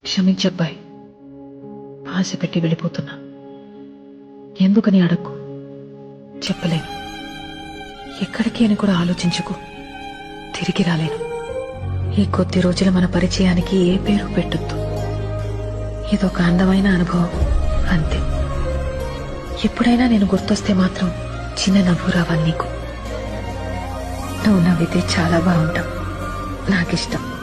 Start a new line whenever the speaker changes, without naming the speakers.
క్షమించబ్బాయి, ఆశ పెట్టి వెళ్ళిపోతున్నా. ఎందుకని అడక్కు, చెప్పలేను. ఎక్కడికి అని కూడా ఆలోచించుకో, తిరిగి రాలేను. ఈ కొద్ది రోజుల మన పరిచయానికి ఏ పేరు పెట్టొద్దు. ఇదొక అందమైన అనుభవం అంతే. ఎప్పుడైనా నేను గుర్తొస్తే మాత్రం చిన్న నవ్వు రావాలి నీకు. నువ్వు నవ్వితే చాలా బాగుంటావు, నాకిష్టం.